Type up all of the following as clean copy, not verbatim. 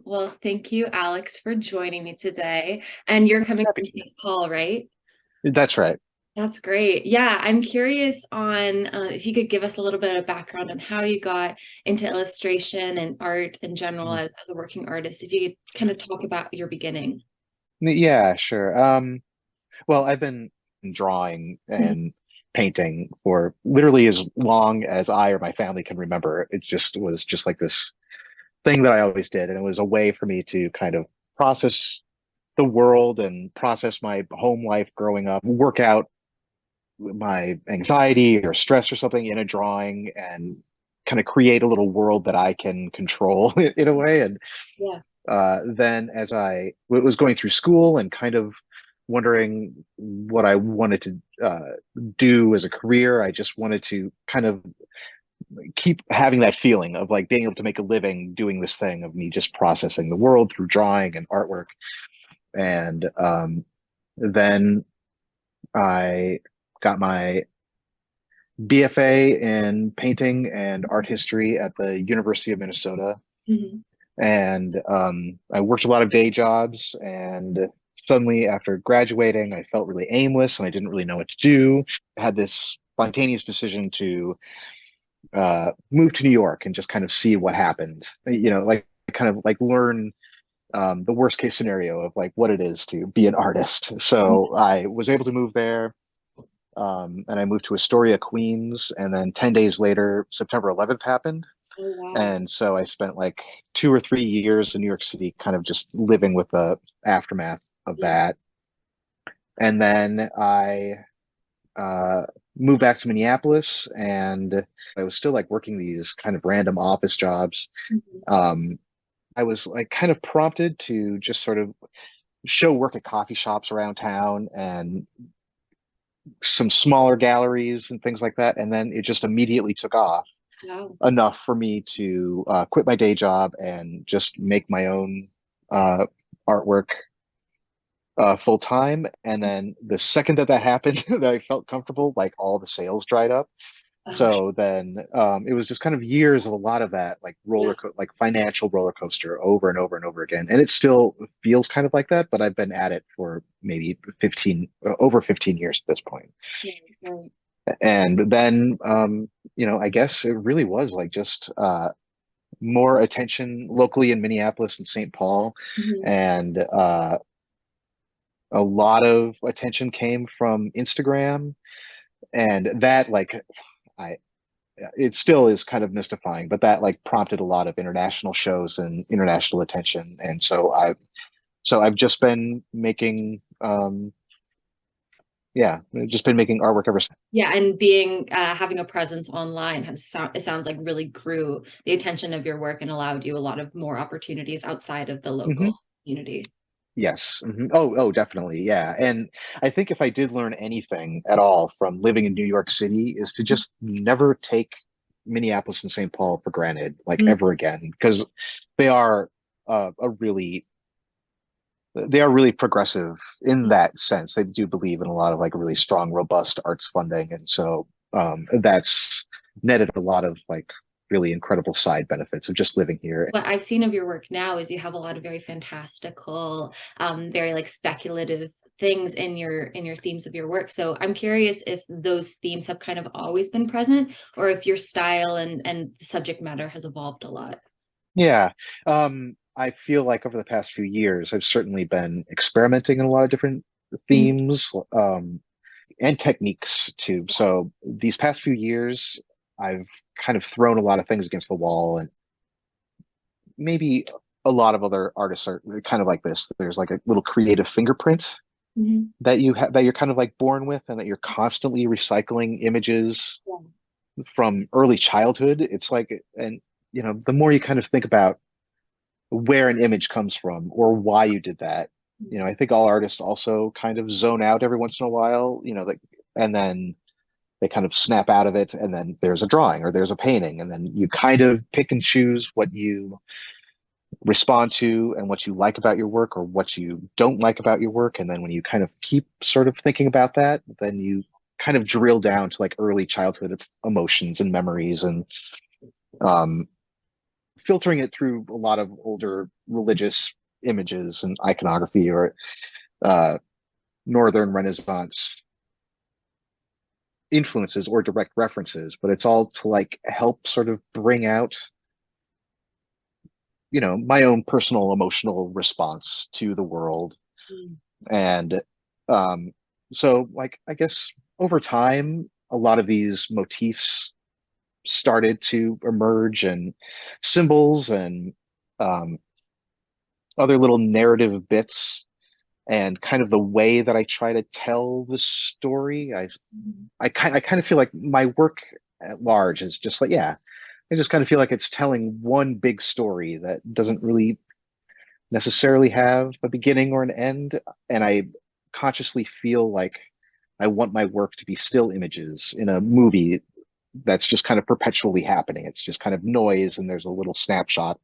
Well, thank you, Alex, for joining me today. And you're coming Happy from to. St. Paul, right? That's right. That's great. Yeah, I'm curious on if you could give us a little bit of background on how you got into illustration and art in general Mhm. as a working artist. If you could kind of talk about your beginning. Yeah, sure. Well, I've been drawing Mhm. and painting for literally as long as I or my family can remember. It just was just like this thing that I always did, and it was a way for me to kind of process the world and process my home life growing up, work out my anxiety or stress or something in a drawing, and kind of create a little world that I can control in a way. And Yeah. then as I was going through school and kind of wondering what I wanted to do as a career, I just wanted to kind of keep having that feeling of like being able to make a living doing this thing of me just processing the world through drawing and artwork. And then I got my BFA in painting and art history at the University of Minnesota. Mhm. And I worked a lot of day jobs. And suddenly, after graduating, I felt really aimless and I didn't really know what to do. I had this spontaneous decision to move to New York and just kind of see what happened. Like kind of like learn the worst case scenario of like what it is to be an artist. So I was able to move there. And I moved to Astoria, Queens, and then 10 days later, September 11th happened. Oh, wow. And so I spent like 2 or 3 years in New York City, kind of just living with the aftermath of Yeah. that. And then I uh, moved back to Minneapolis, and I was still like working these kind of random office jobs. Mhm. Um, I was like kind of prompted to just sort of show work at coffee shops around town and some smaller galleries and things like that. And then it just immediately took off Wow. enough for me to quit my day job and just make my own uh, artwork full time. And then the second that that happened, that I felt comfortable, like all the sales dried up. Oh, So then it was just kind of years of a lot of that, like yeah. like financial roller coaster over and over and over again. And it still feels kind of like that, but I've been at it for maybe 15, over 15 years at this point. Right, right. And then, I guess it really was like just more attention locally in Minneapolis and St. Paul. Mhm. And a lot of attention came from Instagram. And that, like, I, it still is kind of mystifying, but that like prompted a lot of international shows and international attention. And so I've just been making, yeah, just been making artwork ever since. Yeah, and being having a presence online it sounds like really grew the attention of your work and allowed you a lot of more opportunities outside of the local Hmm. community. Yes. Oh, definitely. Yeah. And I think if I did learn anything at all from living in New York City is to just never take Minneapolis and St. Paul for granted, like Mm, ever again, because they are they are really progressive in that sense. They do believe in a lot of like really strong, robust arts funding, and so that's netted a lot of like really incredible side benefits of just living here. what I've seen of your work now is you have a lot of very fantastical, very like speculative things in your themes of your work. So I'm curious if those themes have kind of always been present, or if your style and subject matter has evolved a lot. Yeah. I feel like over the past few years, I've certainly been experimenting in a lot of different Mhm. themes, and techniques too. So these past few years, I've kind of thrown a lot of things against the wall, and maybe a lot of other artists are kind of like this. There's like a little creative fingerprint Mhm. that you have that you're kind of like born with, and that you're constantly recycling images Yeah. from early childhood. It's like, and the more you kind of think about where an image comes from or why you did that. I think all artists also kind of zone out every once in a while, like, and then they kind of snap out of it, and then there's a drawing or there's a painting, and then you kind of pick and choose what you respond to and what you like about your work or what you don't like about your work. And then when you kind of keep sort of thinking about that, then you kind of drill down to like early childhood emotions and memories. And um, filtering it through a lot of older religious images and iconography, or uh, Northern Renaissance influences or direct references, but it's all to like help sort of bring out, my own personal emotional response to the world. Mm. And um, so, like, I guess over time, a lot of these motifs started to emerge, and symbols and um, other little narrative bits, and kind of the way that I try to tell the story. I kind of feel like my work at large is just like, yeah, I just kind of feel like it's telling one big story that doesn't really necessarily have a beginning or an end. And I consciously feel like I want my work to be still images in a movie that's just kind of perpetually happening. It's just kind of noise, and there's a little snapshot.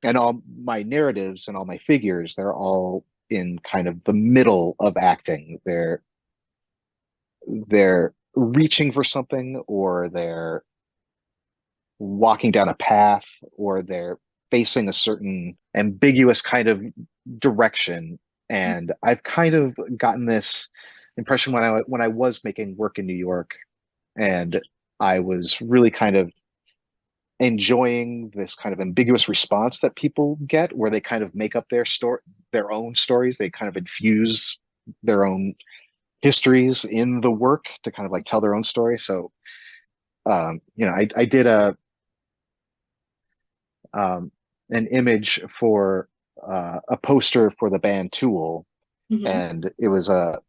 And all my narratives and all my figures, they're all in kind of the middle of acting. They're reaching for something, or they're walking down a path, or they're facing a certain ambiguous kind of direction. And I've kind of gotten this impression when I was making work in New York, and I was really kind of enjoying this kind of ambiguous response that people get, where they kind of make up their own stories. They kind of infuse their own histories in the work to kind of like tell their own story. So I did um, an image for a poster for the band Tool, Mhm. and it was a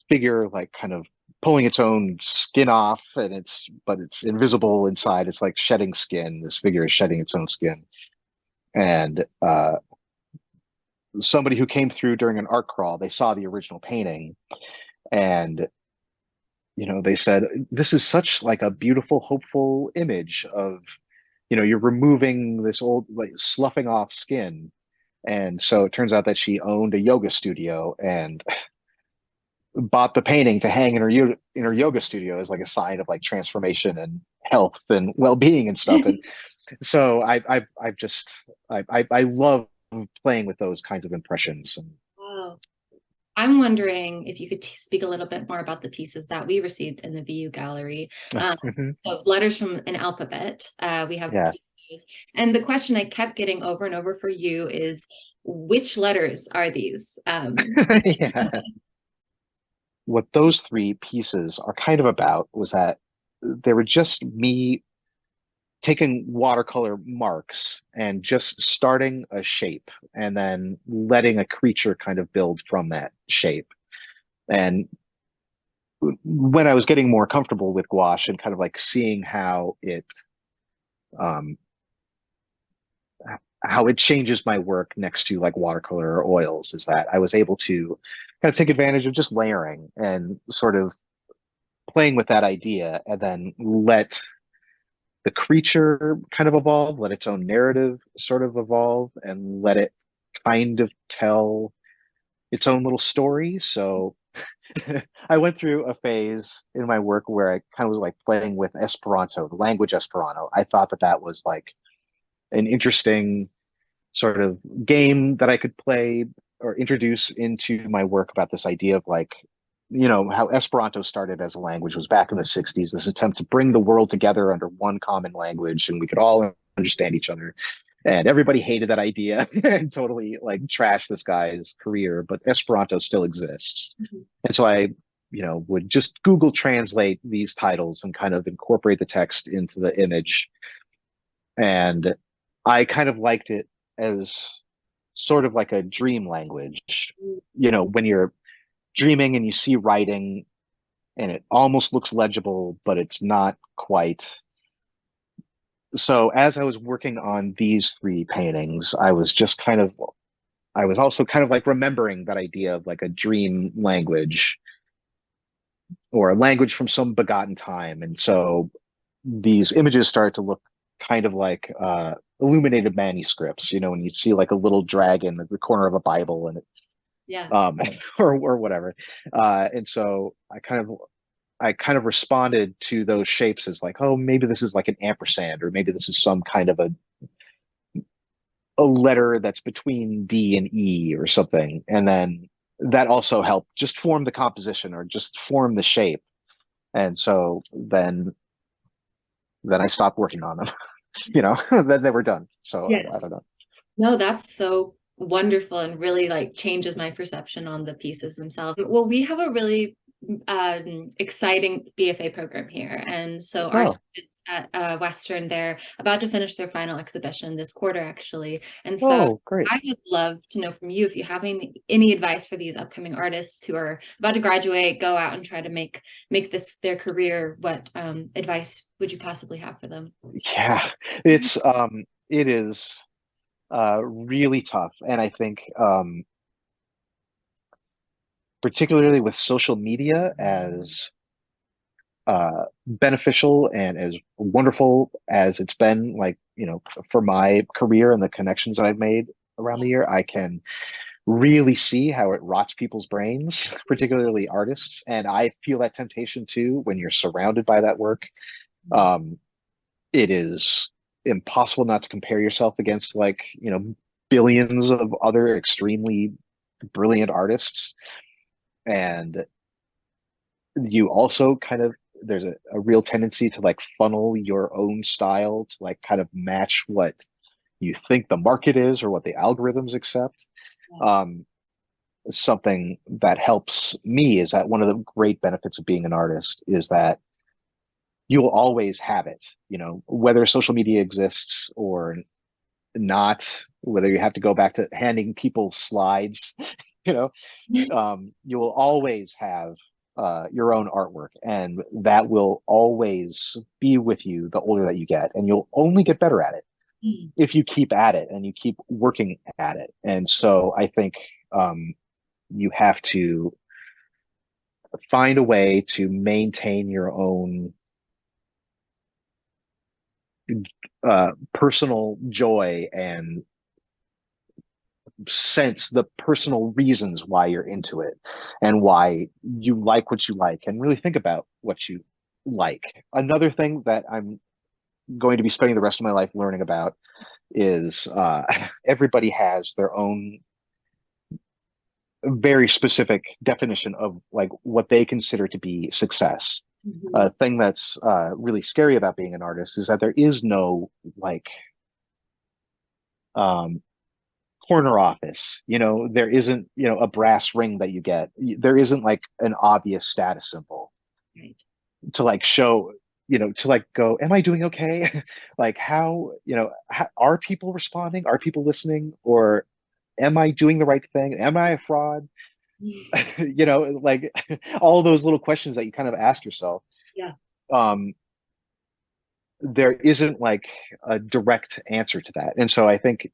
figure like kind of pulling its own skin off, and it's invisible inside. It's like shedding skin. This figure is shedding its own skin, and somebody who came through during an art crawl, they saw the original painting, and they said, this is such like a beautiful, hopeful image of, you're removing this old, like, sloughing off skin. And so it turns out that she owned a yoga studio and bought the painting to hang in her yoga studio as like a sign of like transformation and health and well-being and stuff. And so I've just I love playing with those kinds of impressions. And Wow. I'm wondering if you could speak a little bit more about the pieces that we received in the VU gallery. Um, Mhm. so letters from an alphabet. We have a Yeah. few of those. And the question I kept getting over and over for you is, which letters are these? Yeah. What those three pieces are kind of about was that they were just me taking watercolor marks and just starting a shape, and then letting a creature kind of build from that shape. And when I was getting more comfortable with gouache and kind of like seeing um, how it changes my work next to like watercolor or oils, is that I was able to kind of take advantage of just layering and sort of playing with that idea, and then let the creature kind of evolve, let its own narrative sort of evolve, and let it kind of tell its own little story. So I went through a phase in my work where I kind of was like playing with Esperanto, the language Esperanto. I thought that that was like an interesting sort of game that I could play or introduce into my work, about this idea of like, how Esperanto started as a language was back in the 60s, this attempt to bring the world together under one common language, and we could all understand each other. And everybody hated that idea and totally like trashed this guy's career, but Esperanto still exists. Mhm. And so I, would just Google translate these titles and kind of incorporate the text into the image. And I kind of liked it as sort of like a dream language. When you're dreaming and you see writing and it almost looks legible, but it's not quite. So as I was working on these three paintings, I was also kind of like remembering that idea of like a dream language, or a language from some begotten time. And so these images started to look kind of like illuminated manuscripts, when you see like a little dragon at the corner of a Bible, and Yeah. um or whatever. And so I kind of responded to those shapes as like, oh, maybe this is like an ampersand, or maybe this is some kind of a a letter that's between D and E or something, and then that also helped just form the composition or just form the shape. And so then I stopped working on them. Then they were done. So Yes. I don't know. No, that's so wonderful and really like changes my perception on the pieces themselves. Well, we have a really exciting BFA program here. And so our Oh, students at Western, they're about to finish their final exhibition this quarter, actually. And so oh, great. I would love to know from you if you have any advice for these upcoming artists who are about to graduate, go out and try to make this their career. What advice would you possibly have for them? Yeah, it is really tough, and I think particularly with social media, as beneficial and as wonderful as it's been, like, for my career and the connections that I've made around the year, I can really see how it rots people's brains, particularly artists. And I feel that temptation too when you're surrounded by that work. Um, it is impossible not to compare yourself against, like, billions of other extremely brilliant artists. And you also kind of, there's a real tendency to like funnel your own style to like kind of match what you think the market is or what the algorithms accept. Um, Something that helps me is that one of the great benefits of being an artist is that you will always have it, whether social media exists or not, whether you have to go back to handing people slides, you know, you will always have your own artwork, and that will always be with you the older that you get, and you'll only get better at it if you keep at it and you keep working at it. And so I think you have to find a way to maintain your own personal joy and sense the personal reasons why you're into it and why you like what you like, and really think about what you like. Another thing that I'm going to be spending the rest of my life learning about is everybody has their own very specific definition of like what they consider to be success. Mhm. A thing that's really scary about being an artist is that there is no like um, corner office. There isn't, a brass ring that you get. There isn't like an obvious status symbol Right. to like show, to like go, am I doing okay? Like how are people responding? Are people listening? Or am I doing the right thing? Am I a fraud? Like all those little questions that you kind of ask yourself. Yeah. Um, there isn't like a direct answer to that. And so I think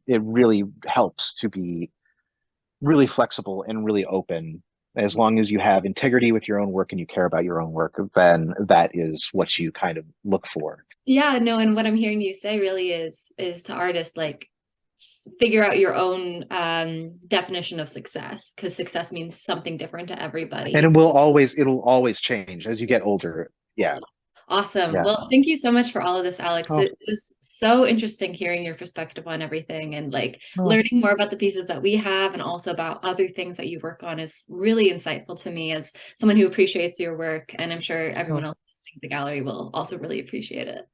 it really helps to be really flexible and really open. As long as you have integrity with your own work and you care about your own work, then that is what you kind of look for. Yeah, no, and what I'm hearing you say really is to artists like figure out your own definition of success, because success means something different to And everybody. it'll always change as you get older. Yeah. Awesome. Yeah. Well, thank you so much for all of this, Alex. Oh, It was so interesting hearing your perspective on everything, and like oh, learning more about the pieces that we have and also about other things that you work on is really insightful to me as someone who appreciates your work. And I'm sure everyone oh. else listening to the gallery will also really appreciate it.